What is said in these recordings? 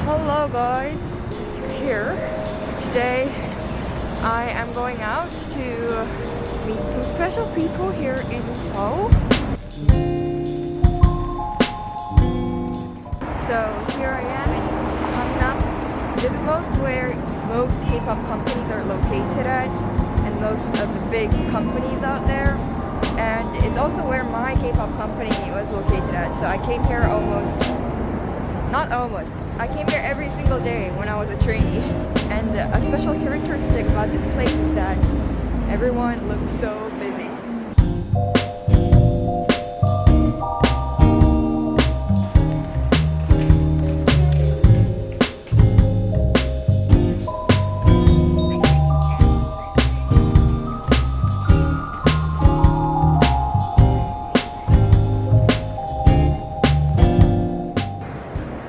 Hello guys, it's Jessica here. Today I am going out to meet some special people here in Seoul. So here I am in Gangnam. This is where most K-pop companies are located at, and most of the big companies out there. And it's also where my K-pop company was located at. So I came here I came here every single day when I was a trainee. And a special characteristic about this place is that everyone looks so busy.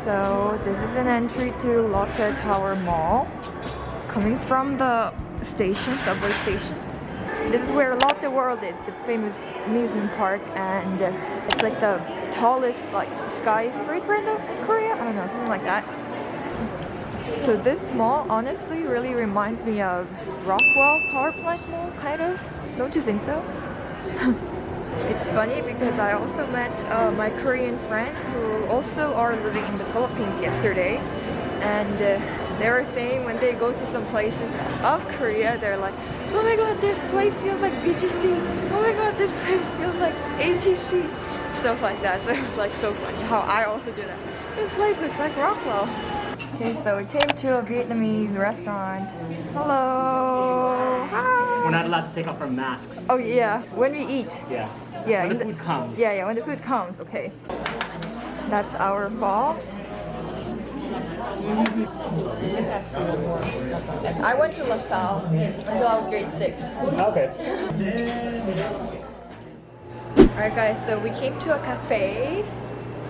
So this is an entry to Lotte Tower Mall. Coming from the station, subway station. This is where Lotte World is, the famous amusement park, and it's like the tallest skyscraper in Korea? I don't know, something like that. So this mall honestly really reminds me of Rockwell Power Plant Mall, kind of. Don't you think so? It's funny because I also met my Korean friends who also are living in the Philippines yesterday, and they were saying when they go to some places of Korea, they're like, oh my god, this place feels like BGC, oh my god, this place feels like ATC, stuff like that. So it's like so funny how I also do that. This place looks like Rockwell. Okay, so we came to a Vietnamese restaurant. Hello! Hi! We're not allowed to take off our masks. Oh yeah, when we eat. Yeah. Yeah, when the food comes. Yeah, when the food comes, okay. That's our ball. I went to LaSalle until I was grade 6. Okay. Alright guys, so we came to a cafe.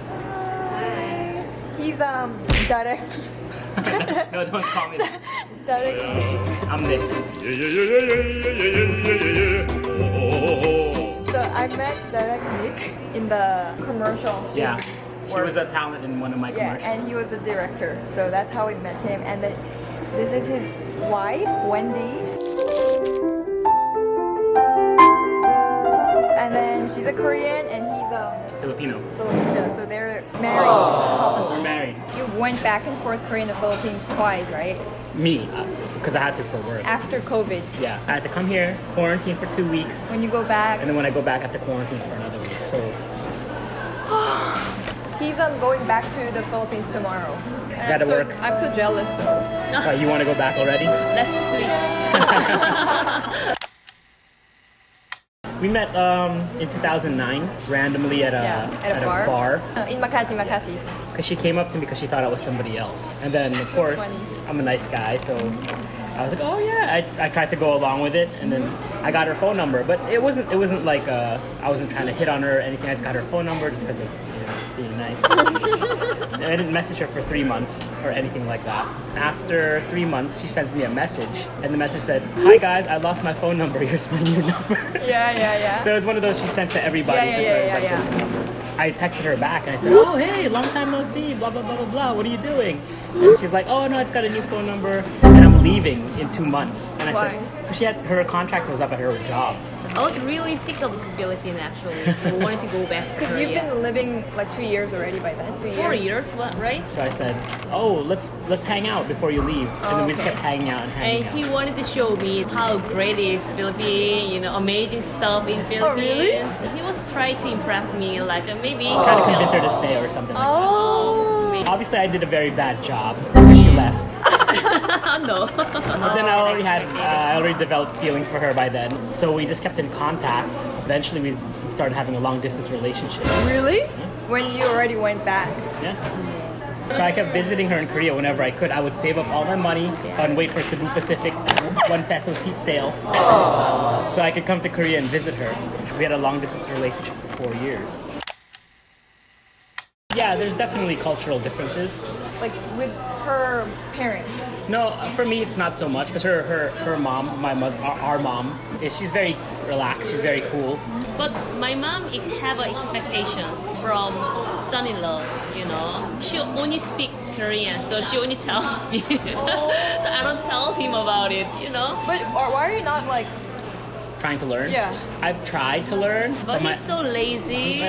Hi. He's direct. No, don't call me that. Direct. I'm Nick. So I met Direct Nick in the commercial. Yeah. She was a talent in one of my commercials. Yeah, and he was the director. So that's how we met him. And this is his wife, Wendy. And then she's a Korean and he's a Filipino. So they're married. We're married. You went back and forth Korea and the Philippines twice, right? Me, because I had to for work. After COVID. Yeah. I had to come here, quarantine for 2 weeks, When you go back. and then when I go back, I have to quarantine for another week. So He's going back to the Philippines tomorrow. And Gotta work. I'm so jealous though. you want to go back already? Let's switch. We met in 2009 randomly at a bar. In Makati. Because she came up to me because she thought I was somebody else. And then, of course, I'm a nice guy, so I was like, oh yeah. I tried to go along with it, and then I got her phone number. But it wasn't like I wasn't trying to hit on her or anything. I just got her phone number just because of being nice. And I didn't message her for 3 months or anything like that. After 3 months, she sends me a message, and the message said, hi guys, I lost my phone number. Here's my new number. Yeah. So it was one of those she sent to everybody. Yeah. I texted her back and I said, oh hey, long time no see, blah blah blah blah blah, what are you doing? And she's like, oh no, it's got a new phone number and I'm leaving in 2 months. And I Why? said, her contract was up at her job. I was really sick of the Philippines actually, so I wanted to go back to Because Korea. you've been living like 2 years already by then. 2 years. 4 years, what, right? So I said, oh, let's hang out before you leave. And then we just kept hanging out and hanging And out. he wanted to show me how great is Philippines, amazing stuff in Philippines. Oh, really? He was trying to impress me, like maybe Trying to convince her to stay or something like Oh. maybe. that. Obviously I did a very bad job because she left. No. But then I already developed feelings for her by then. So we just kept in contact. Eventually we started having a long distance relationship. Really? When you already went back. Yeah. So I kept visiting her in Korea whenever I could. I would save up all my money and wait for Cebu Pacific 1 peso seat sale. So I could come to Korea and visit her. We had a long distance relationship for 4 years. Yeah, there's definitely cultural differences. Like with her parents? No, for me it's not so much because her mom, my mother, our mom, she's very relaxed. She's very cool. But my mom have expectations from son-in-law, you know. She only speak Korean, so she only tells me. So I don't tell him about it, you know. But why are you not like... Trying to learn? Yeah. I've tried to learn. But he's so lazy.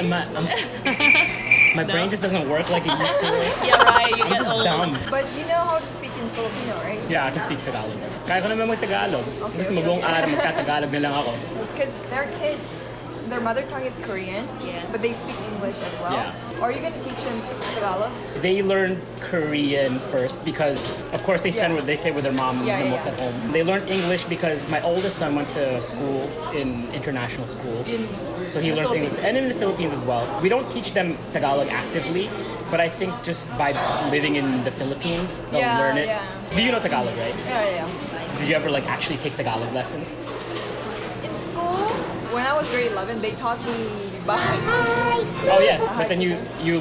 My brain just doesn't work like it used to. Yeah, right. You I'm get just old. dumb. But you know how to speak in Filipino, right? Yeah, I can speak Tagalog. Kaya ko naman mag-Tagalog. Gusto mo buong araw magka-Tagalog na lang ako. Because their kids, their mother tongue is Korean, Yes. but they speak English as well. Yeah. Are you gonna teach them Tagalog? They learned Korean first because, of course, they stay with their mom the most at home. They learned English because my oldest son went to school in international school, so he learns English, and in the Philippines as well. We don't teach them Tagalog actively, but I think just by living in the Philippines, they'll learn it. Yeah. Do you know Tagalog, right? Yeah. Did you ever like actually take Tagalog lessons? In school, when I was grade 11, they taught me bahag. Oh yes, but then you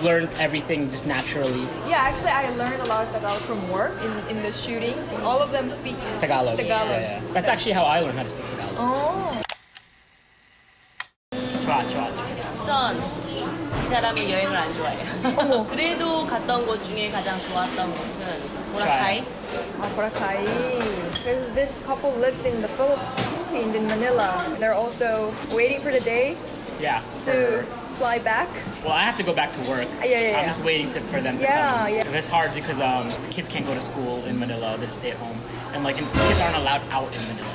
learned everything just naturally. Yeah, actually, I learned a lot of Tagalog from work in the shooting. All of them speak Tagalog. Tagalog. Yeah. That's actually how I learned how to speak Tagalog. Oh. 좋아. 선, 이 사람은 여행을 안 좋아해요. 그래도 갔던 곳 중에 가장 좋았던 곳은 보라카이. Boracay. Because this couple lives in the Philippines, in Manila. They're also waiting for the day Yeah. to fly back. Well, I have to go back to work. Yeah. I'm just waiting for them to Yeah, come. yeah. It's hard because kids can't go to school in Manila. They stay at home, and like kids aren't allowed out in Manila.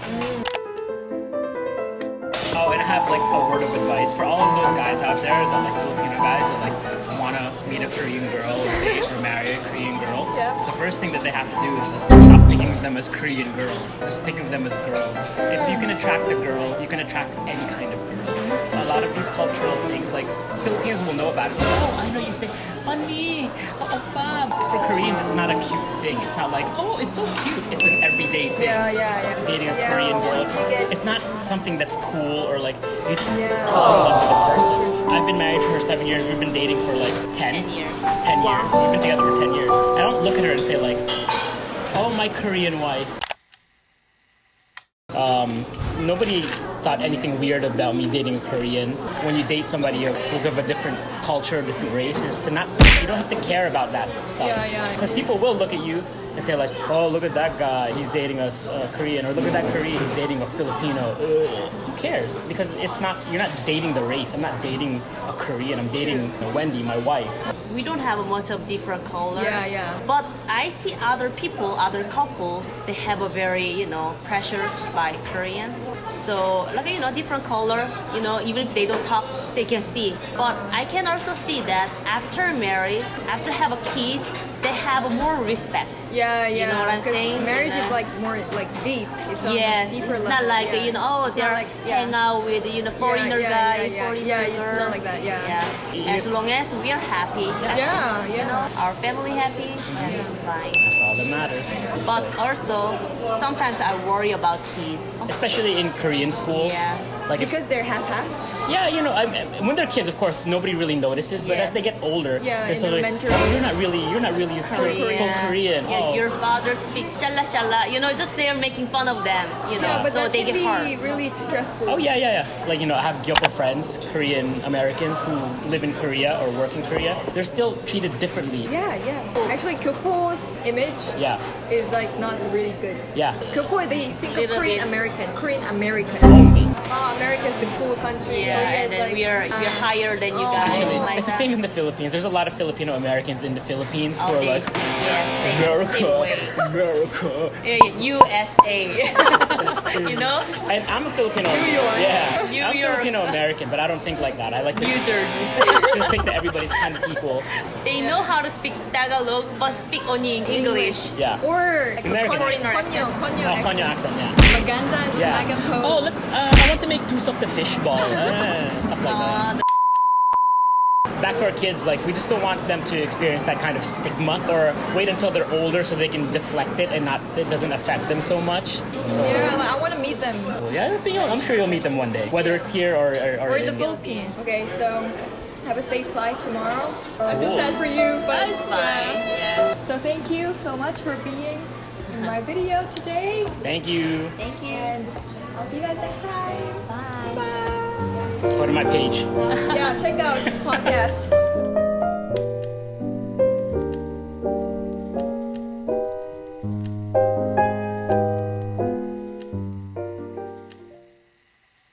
Oh, and I have like a word of advice for all of those guys out there, the like Filipino guys that like wanna meet a Korean girl or date or marry a Korean girl. Yeah. The first thing that they have to do is just stop thinking of them as Korean girls. Just think of them as girls. If you can attract a girl, you can attract any kind of girl. A lot of these cultural things, like Filipinos will know about it. Oh, I know you say, "Honey, oppa." For Koreans, it's not a cute thing. It's not like, oh, it's so cute. It's an everyday thing. Yeah. Dating a Korean girl. It's not something that's cool or like you just Yeah. fall in love with a person. I've been married for 7 years. We've been dating for like 10 10 years. 10 years. We've been together for 10 years. I don't look at her and say like, oh, my Korean wife. Nobody thought anything weird about me dating a Korean. When you date somebody who's of a different culture, different race, is to not, you don't have to care about that stuff. Yeah. Because people will look at you and say like, oh, look at that guy, he's dating a Korean, or look at that Korean, he's dating a Filipino. Who cares? Because you're not dating the race. I'm not dating a Korean. I'm dating Wendy, my wife. We don't have much of different color. Yeah. But I see other people, other couples, they have a very, pressures by Korean. So, like, different color, even if they don't talk, they can see. But I can also see that after marriage, after have a kids, they have more respect. Yeah. You know what I'm saying? Marriage You know? is like more like deep. It's on Yes, a deeper level. not like yeah. they're like, hang out with foreigner guy, foreigner Yeah, girl. it's not like that. Yeah. As long as we are happy, that's our family happy, and it's fine. That's all that matters. But So- also, sometimes I worry about kids. especially in Korean schools. Yeah. Like Because they're half. yeah, when they're kids, of course, nobody really notices. But Yes. as they get older, Yeah, they're in sort of like, elementary. oh, you're not really full Korean. Yeah, Oh. your father speaks shala shala. Just they're making fun of them. Yeah, but so that they can get be hurt. really stressful. Oh yeah. Like I have GoPro friends, Korean Americans who live in Korea or work in Korea. They're still treated differently. Yeah. Actually, Kyopo's image Yeah. is like not really good. Yeah. Kyopo, they think of Little Korean bit. American. Only. America's the cool country. Yeah, Korea and is then like, we're higher than you oh. guys. Actually, like it's the that. same in the Philippines. There's a lot of Filipino Americans in the Philippines who Oh, are they- like, yes, same America, way. America. Yeah, USA. And I'm a Filipino. New York. Yeah. New I'm York. Filipino American, but I don't think like that. I like to New Jersey. to think that everybody's kind of equal. They know how to speak Tagalog, but speak only in English. Yeah. Or like American Konyo Oh, Konyo accent, yeah. Maganda, Yeah. Magapo. Oh, I want to make Tusok the fishball. Stuff like that. Back to our kids, like we just don't want them to experience that kind of stigma, or wait until they're older so they can deflect it and it doesn't affect them so much. So Yeah, like, I want to meet them. yeah, I'm sure you'll meet them one day, whether it's here or Or in the India. Philippines. Okay, so Have a safe flight tomorrow. I feel sad for you, but It's fine. Yeah. So thank you so much for being in my video today. Thank you. Thank you. And I'll see you guys next time. Bye. Bye. Go to my page. Yeah, check out this podcast.